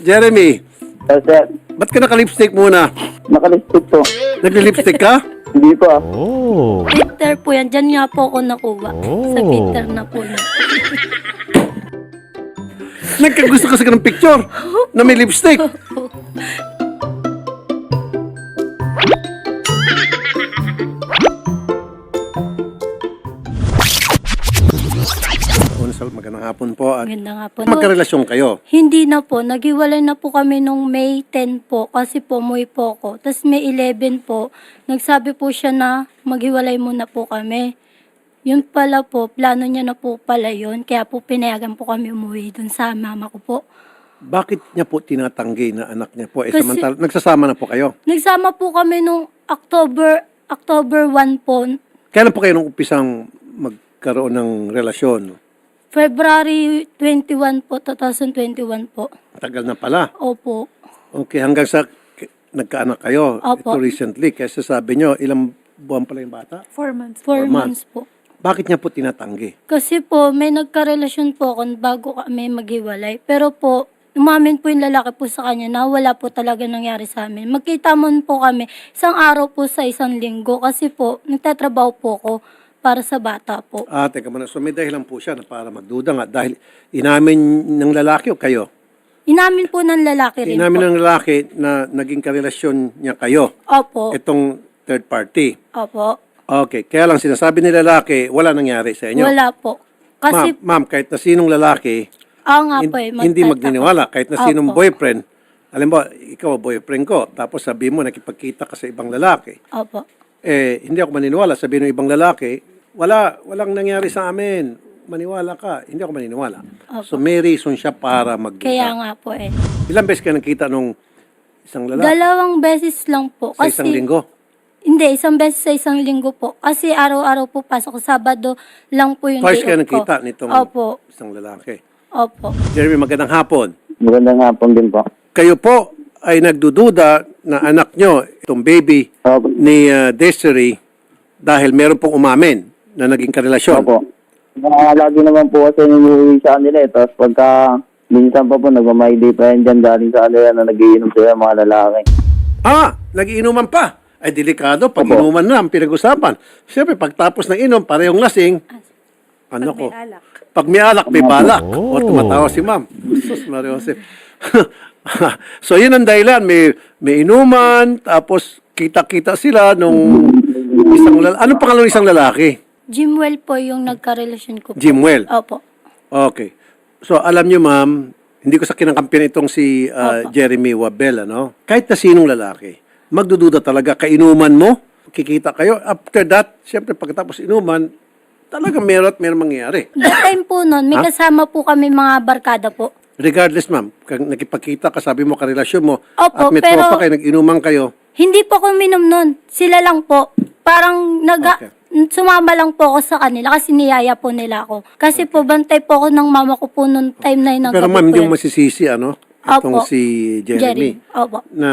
Jeremy, Yes, sir. ba't ka naka-lipstick muna? Nakalipstick po. Nagli-lipstick ka? Hindi po. Peter po yan. Diyan nga po ako nakuha. Sa Peter na po niya. Nagkagusto kasi ka ng picture na may lipstick. Unsal, magandang hapon po. At Ganda nga po. magkarelasyon kayo. Hindi na po. Naghiwalay na po kami nung May 10 po kasi po umuwi po ako. Tapos May 11 po, nagsabi po siya na maghiwalay muna po kami. Yun pala po, plano niya na po pala yun. Kaya po pinayagan po kami umuwi dun sa mama ko po. Bakit niya po tinatanggi na anak niya po? Kasi- Samantala, nagsasama na po kayo. Nagsama po kami nung October 1 po. Kailan po kayo nung umpisang magkaroon ng relasyon? February 21 po, 2021 po. Tagal na pala. Opo. Okay, hanggang sa nagkaanak kayo. Opo. Ito recently. Kasi sabi niyo, ilang buwan pala yung bata? 4 4 months po. Bakit niya po tinatanggi? Kasi po, may nagkarelasyon po ako bago kami maghiwalay. Pero po, umamin po yung lalaki po sa kanya na wala po talaga nangyari sa amin. Magkita mo po kami isang araw po sa isang linggo kasi po, nagtatrabaho po ako para sa bata po. Teka muna. So may dahilan po siya na para magduda nga. Dahil inamin ng lalaki o kayo? Inamin po ng lalaki rin Inamin po. ng lalaki na naging karelasyon niya kayo. Opo. Itong third party. Opo. Okay. Kaya lang sinasabi ni lalaki, wala nangyari sa inyo. Wala po. Kasi, Ma'am, kahit na sinong lalaki, nga po eh. hindi magniniwala. Kahit na sinong Opo. boyfriend, alam mo, ikaw boyfriend ko, tapos sabi mo, nakipagkita ka sa ibang lalaki. Opo. Hindi ako maniniwala. Sabi ng ibang lalaki, walang nangyari sa amin. Maniwala ka. Hindi ako maniniwala. Opo. So may reason siya para magduda. Kaya nga po eh. Ilang beses kayo nakita nung isang lalaki? 2 beses lang po. Sa Kasi, isang linggo? Hindi, 1 beses sa isang linggo po. Kasi araw-araw po pasok ko. Sabado lang po yung Twice day kayo off ko. nakita nitong Opo. isang lalaki. Opo. Jeremy, magandang hapon. Magandang hapon din po. Kayo po ay nagdududa na anak nyo, itong baby Opo. ni Desiree, dahil meron pong umamin na naging karelasyon. Opo. Lagi naman po kasi ninuwi sa kanila eh. Tapos pagka minsan pa po nagmamayday pa yan dyan galing sa kanila na nagiinom sila mga lalaki. Nagiinuman pa. Ay, delikado. Pag Opo. inuman na ang pinag-usapan. Siyempre, pagtapos ng inom, parehong lasing. Ano ko? Pag may alak, may balak. O, tumatawa si ma'am. Sus, Mario Jose. So, yun ang dahilan. May inuman, tapos kita-kita sila nung isang lalaki. Anong pangalan ng isang lalaki? Jimwell po yung nagka-relasyon ko po. Jimwell. Opo. Okay. So, alam nyo, ma'am, hindi ko sa kinakampiyan itong si Opo. Jeremy Wabel, ano? Kahit na sinong lalaki, magdududa talaga. Kainuman mo, kikita kayo. After that, siyempre, pagkatapos inuman, talaga meron mangyayari. That time po nun, may kasama po kami mga barkada po. Regardless, ma'am, kung nakipagkita ka, sabi mo, karelasyon mo, Opo, at may pero- tropa kayo, nag-inuman kayo, Hindi po ako minom nun. Sila lang po. Parang Okay. sumama lang po ako sa kanila kasi niyaya po nila ako. Kasi po bantay po ako ng mama ko po noon time na yun. ng pero gabi ma'am, po hindi yan. mo masisisi, ano? Itong Opo. si Jeremy. Opo. Na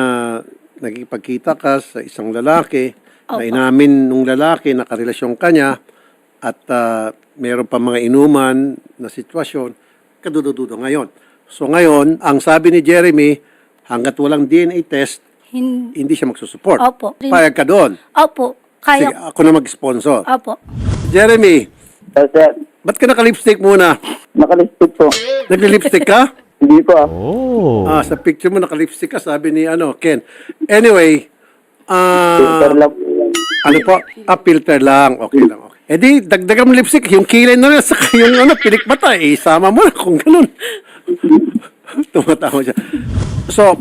nagkipagkita ka sa isang lalaki, na Opo. inamin nung lalaki na karelasyon ka niya, at meron pa mga inuman na sitwasyon, kadududo ngayon. So ngayon, ang sabi ni Jeremy, hanggat walang DNA test, hindi siya magsusupport. Opo. Payag ka doon. Opo. Sige, Kaya. ako na mag-sponsor. Opo. Jeremy, Yes, sir. ba't ka naka-lipstick muna? Nakalipstick po. Nagli-lipstick ka? Hindi po. Sa picture mo naka-lipstick ka, sabi ni Ken. Anyway, Filter lang po. ano po? Filter lang. Okay lang. Okay. Eh di, dagdagan mo lipstick. Yung kilay na rin, saka yung pilikmata, isama mo na kung ganun. Tumatawa siya. So,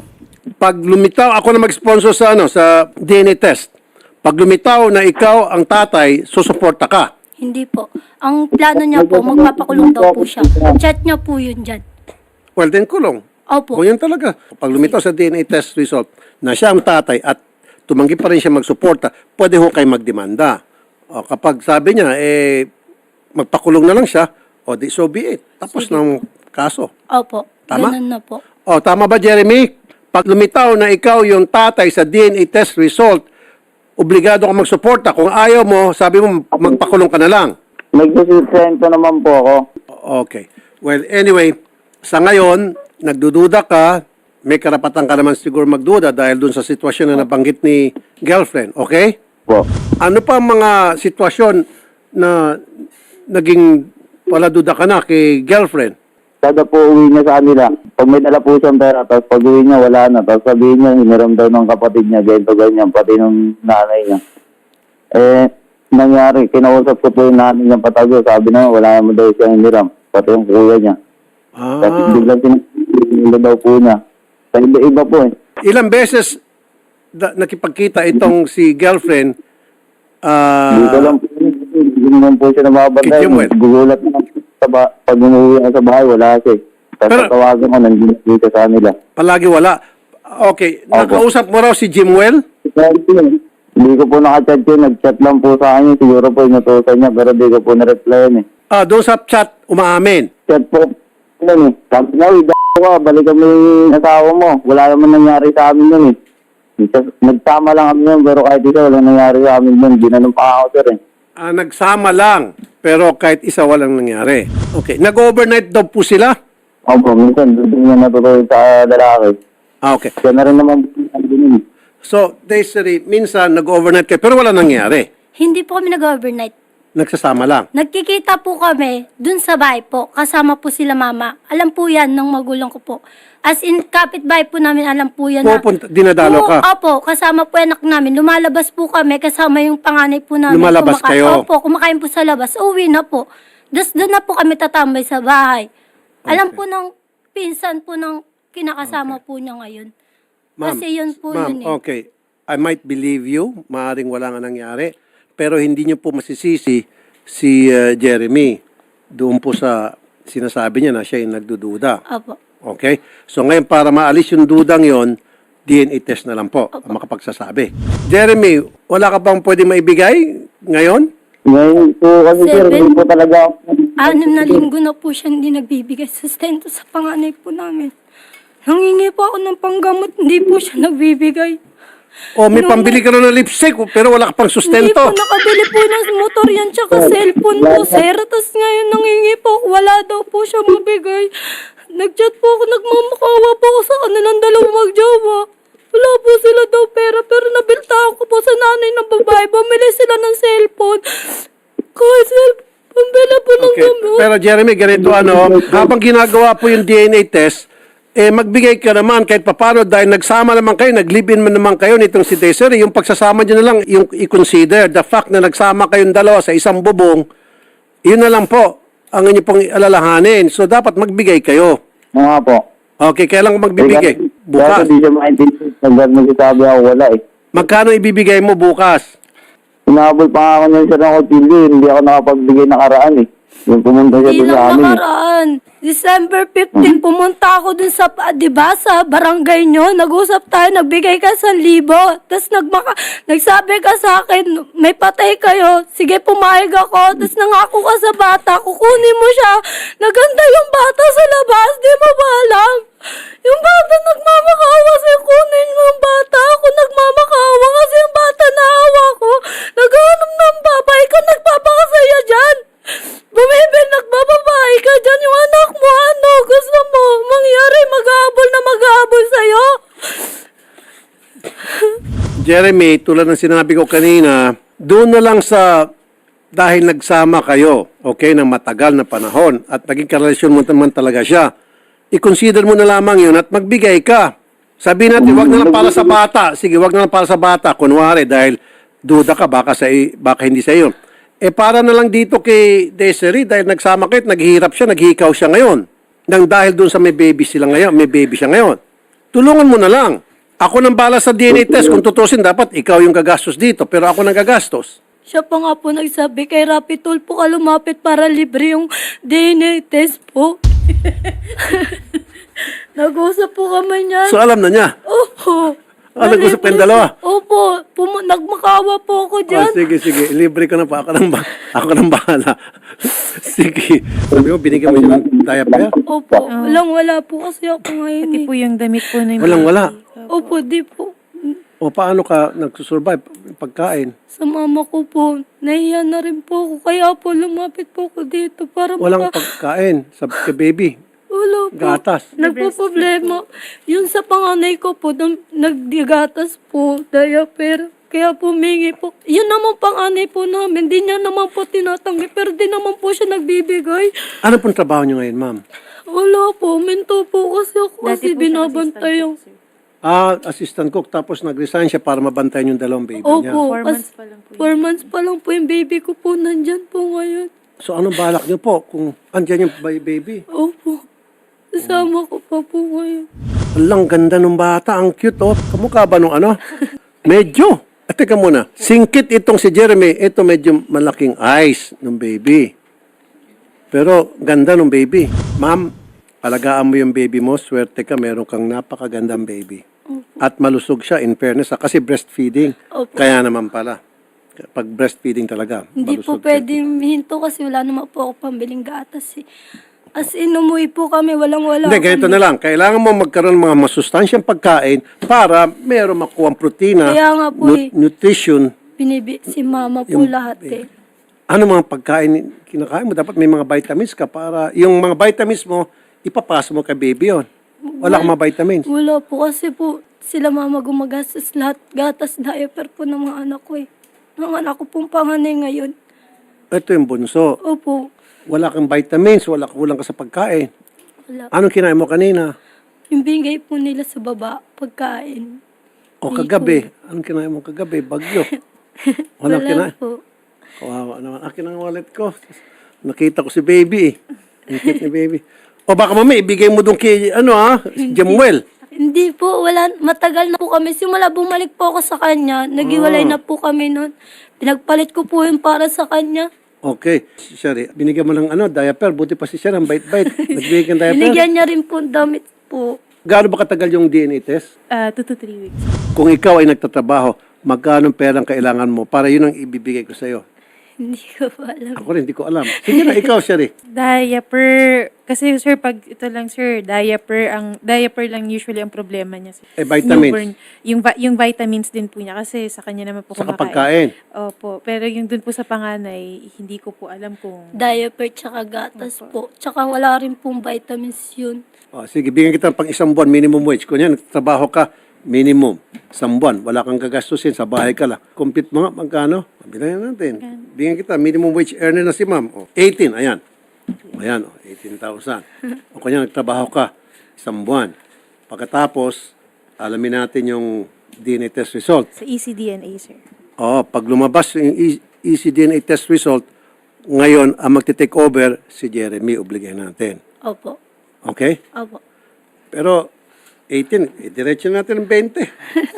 pag lumitaw, ako na mag-sponsor sa sa DNA test. Pag lumitaw na ikaw ang tatay, susuporta ka. Hindi po. Ang plano niya po, magpapakulong daw po siya. Chat niya po yun dyan. Well, then kulong. Opo. O yun talaga. Pag lumitaw sa DNA test result na siya ang tatay at tumanggi pa rin siya magsuporta, pwede ho kayo magdemanda. O kapag sabi niya, magpakulong na lang siya, o di so be it. Tapos ng kaso. Opo. Tama? Ganun na po. O, tama ba, Jeremy? Pag lumitaw na ikaw yung tatay sa DNA test result, obligado ka magsuporta. Kung ayaw mo, sabi mo, magpakulong ka na lang. Nagsusustento naman po ako. Okay. Well, anyway, sa ngayon, nagdududa ka, may karapatan ka naman siguro magduda dahil dun sa sitwasyon na nabanggit ni girlfriend. Okay? Po. Ano pa ang mga sitwasyon na naging wala duda ka na kay girlfriend? Kada po uwi niya sa kanila, pag may dala po siyang pera, tapos pag uwi niya, wala na. Tapos sabihin niya, hiniram daw ng kapatid niya, ganito, ganyan, pati ng nanay niya. Nangyari, kinausap ko po yung nanay niya patago, sabi na wala naman daw siyang hiniram, pati yung kuya niya. Kasi biglang sinila daw po niya. Sa iba po eh. Ilang beses nakipagkita itong si girlfriend Dito lang po, hindi naman po siya nababantay. Kit Jimwell. Gugulat na pag umuwi ako sa bahay, wala siya. Tapos Pero- tawagan ko, nandito dito sa kanila. palagi wala. Okay, nakausap mo raw si Jimwell? Hindi ko po nakachat yun. Nag-chat lang po sa akin. Siguro po inutusan niya, pero hindi ko po na-replyan eh. Doon sa chat, umaamin. Chat po. Ano eh. Sabi niya, uy, ka, balikan mo yung asawa mo. Wala naman nangyari sa amin yun eh. Nagtama lang kami yun, pero kahit isa, walang nangyari sa amin yun. Ginanong pa ako, sir eh. Nagsama lang, pero kahit isa walang nangyari. Okay, nag-overnight daw po sila? Opo, minsan, doon niya natutuloy sa lalaki. Okay. Kaya na rin naman din eh. So, Desiree, minsan nag-overnight kayo, pero wala nangyari. Hindi po kami nag-overnight. Nagsasama lang. Nagkikita po kami dun sa bahay po. Kasama po sila mama. Alam po yan ng magulang ko po. As in, kapitbahay po namin, alam po yan Dinadalo ka. Opo, kasama po anak namin. Lumalabas po kami, kasama yung panganay po namin. Lumalabas kayo? Opo, kumakain po sa labas. Uwi na po. Doon na po kami tatambay sa bahay. Alam Okay. po ng pinsan po ng kinakasama po niya ngayon. Ma'am, Kasi yun po ma'am, yun eh. okay. I might believe you. Maaring wala nga nangyari. Pero hindi niyo po masisisi si Jeremy doon po sa sinasabi niya na siya yung nagdududa. Opo. Okay? So ngayon, para maalis yung dudang yon, DNA test na lang po ang makapagsasabi. Jeremy, wala ka bang pwede maibigay ngayon? Ngayon po kasi sir, 7. hindi po talaga ako. 6 na linggo na po siya hindi nagbibigay sustento sa panganay po namin. Nangingi po ako ng panggamot, hindi po siya nagbibigay. O may pambili ka rin ng lipstick pero wala ka pang Hindi po sustento. nakabili po ng motor yan tsaka cellphone po, sir. Tapos ngayon nangingi po ako, wala daw po siya mabigay. Nag-chat po ako, nagmamakawa po ako sa kanilang dalawang magjowa. Wala po sila daw pera, pero nabiltaan ko po sa nanay ng babae. Bumili sila ng cellphone. Kahit cellphone, pambila po ng Okay. gamot. Pero Jeremy, ganito habang ginagawa po yung DNA test, magbigay ka naman kahit papano dahil nagsama naman kayo, nag-live-in man naman kayo nitong si Desiree, yung pagsasama nyo na lang, yung i-consider, the fact na nagsama kayong dalawa sa isang bubong, yun na lang po ang inyo pong alalahanin. So, dapat magbigay kayo. Mga po. Okay, kailan ka magbibigay? Kasi Bukas. hindi siya maintindihan. Nagdaan magsasabi ako, wala eh. Magkano ibibigay mo bukas? Inaabol pa nga ako niyan sir ng hotelyo, hindi ako nakapagbigay nakaraan eh. Yung pumunta siya Hindi doon sa lang amin eh. nakaraan. December 15, pumunta ako dun sa, di ba, sa barangay nyo. Nag-usap tayo, nagbigay ka 1,000. Tapos nagsabi ka sa akin, may patay kayo. Sige, pumayag ako. Tapos nangako ka sa bata, kukunin mo siya. Naganda yung bata sa labas, di mo ba alam? Yung bata nagmamakawa sa'yo, kunin mo yung bata. Ako nagmamakawa kasi yung bata naawa ko. Naghanap ng papa, ikaw nagpapakasaya dyan. Bumibil, nagbababae ka dyan. Yung anak mo, ano, gusto mo mangyari, mag-aabol sa'yo. Jeremy, tulad ng sinabi ko kanina, doon na lang sa dahil nagsama kayo, okay, ng matagal na panahon at naging karelasyon mo naman talaga siya, i-consider mo na lamang yun at magbigay ka. Sabihin natin, wag na lang para sa bata. Sige, wag na lang para sa bata. Kunwari, dahil duda ka, baka hindi sa iyo. Para na lang dito kay Desiree, dahil nagsama kayo, naghihirap siya, naghihikaw siya ngayon. Nang dahil doon sa may baby siya ngayon. Tulungan mo na lang. Ako nang bala sa DNA test. Kung tutusin, dapat ikaw yung gagastos dito, pero ako nang gagastos. Siya pa nga po nagsabi kay Rapitol po ka lumapit para libre yung DNA test po. Nag-usap po kami niyan. So alam na niya. Opo. Nag-usap kayong dalawa? Opo. Nagmakawa po ako dyan. Sige. Libre ka na pa. Ako nang bahala. Sige. Sabi mo, binigyan mo siya ng diaper? Opo. Wala po kasi ako ngayon. Pati po yung damit po na Wala. Opo, di po. O paano ka nagsusurvive? Pagkain? Sa mama ko po, nahiya na rin po ako. Kaya po lumapit po ako dito para Walang pagkain sa kay baby. Wala po. Gatas. Nagpo-problema. Yung sa panganay ko po, nagdigatas po, diaper. Kaya pumingi po. Yun naman panganay po namin. Di niya naman po tinatanggi. Pero di naman po siya nagbibigay. Ano pong trabaho niyo ngayon, ma'am? Wala po. Minto po kasi ako. Kasi Dati po siya binabantay yung... Assistant cook, tapos nag-resign siya para mabantayan yung dalawang baby niya. Opo. 4 months pa lang po. 4 months pa lang po yung baby ko po. Nandyan po ngayon. So anong balak niyo po kung andyan yung baby? Opo. Kasama ko pa po ngayon. Walang ganda ng bata, ang cute oh. Kamukha ba nung ano? Medyo. Teka muna, singkit itong si Jeremy, ito medyo malaking eyes ng baby. Pero ganda ng baby. Ma'am, alagaan mo yung baby mo, swerte ka, meron kang napakagandang baby. At malusog siya, in fairness, kasi breastfeeding. Opo. Kaya naman pala. Pag breastfeeding talaga, Hindi po malusog pwede siya. hinto kasi wala naman po ako pambiling gatas eh. As in, umuwi po kami, walang-wala. Hindi, ganito na lang. Kailangan mo magkaroon ng mga masustansyang pagkain para meron makuha protina, Kaya nga po nutrition. si mama po lahat eh. Ano mga pagkain kinakain mo? Dapat may mga vitamins ka para yung mga vitamins mo, ipapasa mo kay baby yon. Wala kang mga vitamins. Wala po kasi po sila mama gumagastos lahat gatas diaper po ng mga anak ko eh. Ng anak ko pong panganay ngayon. Ito yung bunso. Opo, Wala kang vitamins, kulang ka sa pagkain. wala. Anong kinain mo kanina? Yung bigay po nila sa baba, pagkain. O kagabi? Anong kinain mo kagabi? Bagyo. Walang kinain. po. Kawawa naman. Akin ang wallet ko. Nakita ko si baby eh. Ang cute ni baby. O baka mamaya ibigay mo doon kay, Jamuel. Hindi po, matagal na po kami. Simula bumalik po ako sa kanya, naghiwalay na po kami noon. Pinagpalit ko po yun para sa kanya. Okay. Si Sherry, binigyan mo ng diaper. Buti pa si Sherry, ang bait-bait. Nagbigay ng diaper. Binigyan niya rin po ng damit po. Gaano ba katagal yung DNA test? 2 to 3 weeks. Kung ikaw ay nagtatrabaho, magkano perang kailangan mo para yun ang ibibigay ko sa'yo? Hindi ko pa alam. Ako rin, hindi ko alam. Sige na, ikaw, Sherry. Diaper. Kasi sir, pag ito lang sir, diaper lang usually ang problema niya. Sir. Vitamins. Newborn. Yung vitamins din po niya kasi sa kanya naman po Sa kumakain. kapagkain. Opo. Pero yung dun po sa panganay, hindi ko po alam kung... Diaper tsaka gatas po. Tsaka wala rin pong vitamins yun. O, sige, bigyan kita pang 1 buwan minimum wage. Kung yan, nagtatrabaho ka, minimum. 1 buwan. Wala kang gagastusin. Sa bahay ka lang. Compute mo nga, magkano? Bilangin natin. Bigyan kita, minimum wage earner na si ma'am. O, 18, ayan. Ayan, 18,000. O kanya nagtrabaho ka, 1 buwan. Pagkatapos, alamin natin yung DNA test result. Sa ECDNA sir. O, pag lumabas yung ECDNA test result, ngayon, ang magte-take over, si Jeremy, obligahin natin. Opo. Okay? Opo. Pero, 18, diretso natin ng 20.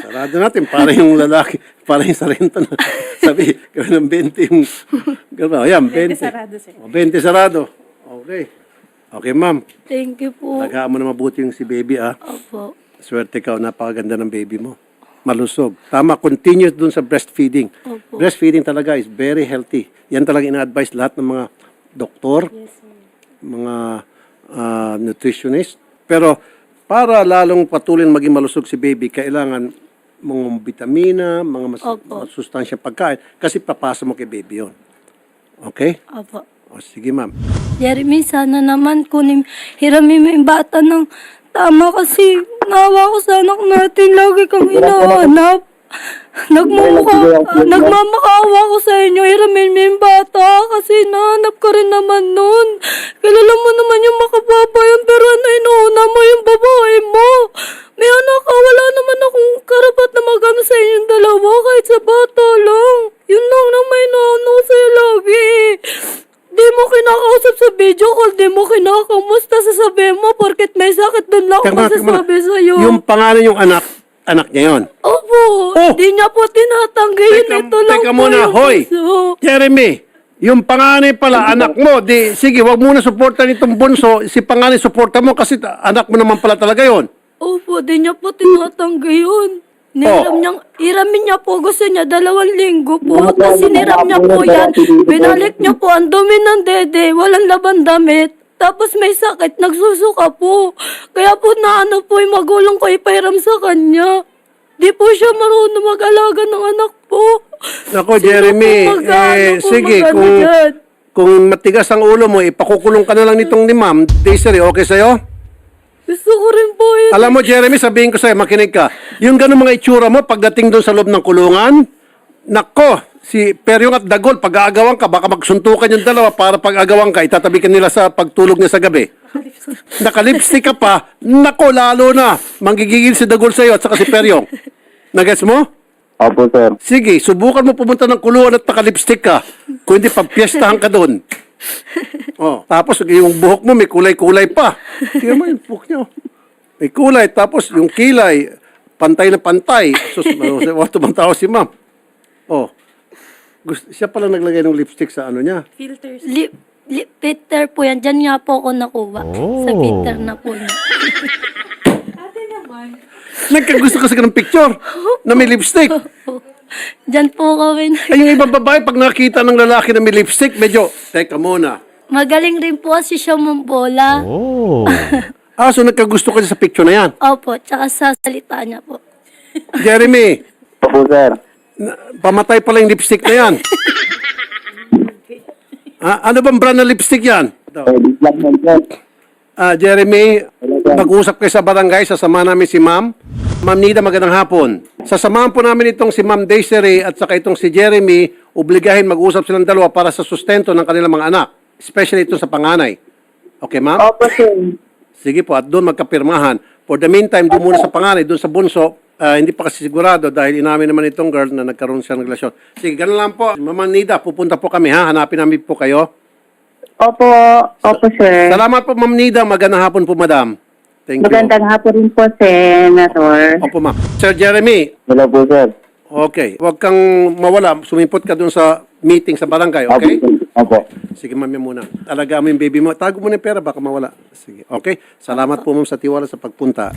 Sarado natin, para yung lalaki, para yung sarento na. Sabi, gawin ng 20 yung, gano'n, ayan, 20. 20 sarado, sir. O, 20 sarado. Okay. Okay, ma'am. Thank you po. Alagaan mo na mabuti yung si baby, Opo. Swerte ka, napakaganda ng baby mo. Malusog. Tama, continue dun sa breastfeeding. Opo. Breastfeeding talaga is very healthy. Yan talaga ina-advise lahat ng mga doktor, mga nutritionist. Pero, para lalong patuloy na maging malusog si baby, kailangan mga vitamina, mga Opo. masustansyang pagkain, kasi papasa mo kay baby yon. Okay? Opo. O, sige, ma'am. Jeremy, sana naman hiramin mo yung bata ng tama kasi nawa ko sa anak natin. Lagi kang hinahanap. Nagmamakaawa ko sa inyo. Hiramin mo yung bata kasi nahanap ka rin naman nun. Kilala mo naman yung makababayan pero inuuna mo yung babae mo. May anak ka, wala naman akong karapat na magano sa inyong dalawa kahit sa bata lang. Yun lang na may naano sa'yo lagi. Di mo kinakausap sa video call, di mo kinakamusta, sasabihin mo porket may sakit doon lang ako masasabi sa'yo. Yung pangalan yung anak niya yon. Opo, di niya po tinatanggi yun. Ito lang Teka po muna, yung hoy! puso. Jeremy, yung panganay pala, anak mo, sige, wag muna supportan itong bunso, si panganay supportan mo kasi anak mo naman pala talaga yon. Opo, di niya po tinatanggi yun. Iramin niya po, gusto niya 2 linggo po. Tapos siniram niya po yan. Binalik niya po, ang dumi ng dede, walang laban damit. Tapos may sakit, nagsusuka po. Kaya po naano po yung magulang ko ipahiram sa kanya. Di po siya marunong mag-alaga ng anak po. Nako, Jeremy, sige, kung matigas ang ulo mo, ipakukulong ka na lang nitong ni Ma'am Desiree, okay sa'yo? Gusto ko rin po yun. Alam mo, Jeremy, sabihin ko sa'yo, makinig ka. Yung ganun mga itsura mo, pagdating doon sa loob ng kulungan, nako, si Peryong at Dagol, pag-aagawan ka, baka magsuntukan yung dalawa para pag-aagawan ka, itatabi ka nila sa pagtulog niya sa gabi. Naka-lipstick ka pa, nako, lalo na, manggigigil si Dagol sa'yo at saka si Peryong. Nagets mo? Opo, sir. Sige, subukan mo pumunta ng kulungan at naka-lipstick ka. Kung hindi, pagpiestahan ka doon. Oh, tapos yung buhok mo may kulay-kulay pa. Tingnan mo yung buhok niyo. May kulay, tapos yung kilay, pantay na pantay. Sus, tumatawa si Ma'am. Oh, siya pala naglagay ng lipstick sa ano niya. Filters. Peter po yan. Diyan nga po ako nakuha. Sa Peter na po niya. Nagkagusto kasi ka ng picture na may lipstick. Diyan po kami. Ay, yung ibang babae, pag nakita ng lalaki na may lipstick, medyo, teka muna. Magaling rin po kasi siya mambola. So nagkagusto ka sa picture na yan. Opo, tsaka sa salita niya po. Jeremy, Opo, sir. pamatay pala yung lipstick na yan. Ano bang brand na lipstick yan? This lang yan, sir. Jeremy, mag-usap kayo sa barangay, sasama namin si Ma'am. Ma'am Nida, magandang hapon. Sasamahan po namin itong si Ma'am Desiree at saka itong si Jeremy, obligahin mag-usap silang dalawa para sa sustento ng kanilang mga anak. Especially ito sa panganay. Okay, Ma'am? Opo, sir. Sige po, at doon magkapirmahan. For the meantime, doon muna sa panganay, doon sa bunso, hindi pa kasi sigurado dahil inamin naman itong girl na nagkaroon siya ng relasyon. Sige, ganun lang po. Ma'am Nida, pupunta po kami ha. Hanapin namin po kayo. Opo, sir. Salamat po, Ma'am Nida. Magandang hapon po, Madam. Thank you. Magandang hapon rin po, Senator. Opo, Ma'am. Sir Jeremy, Hello po, sir. okay. Huwag kang mawala. Sumipot ka doon sa meeting sa barangay, okay? Opo. Sige, ma'am, yan muna. Alagaan mo yung baby mo. Tago mo na yung pera, baka mawala. Sige, okay? Salamat po, ma'am, sa tiwala sa pagpunta.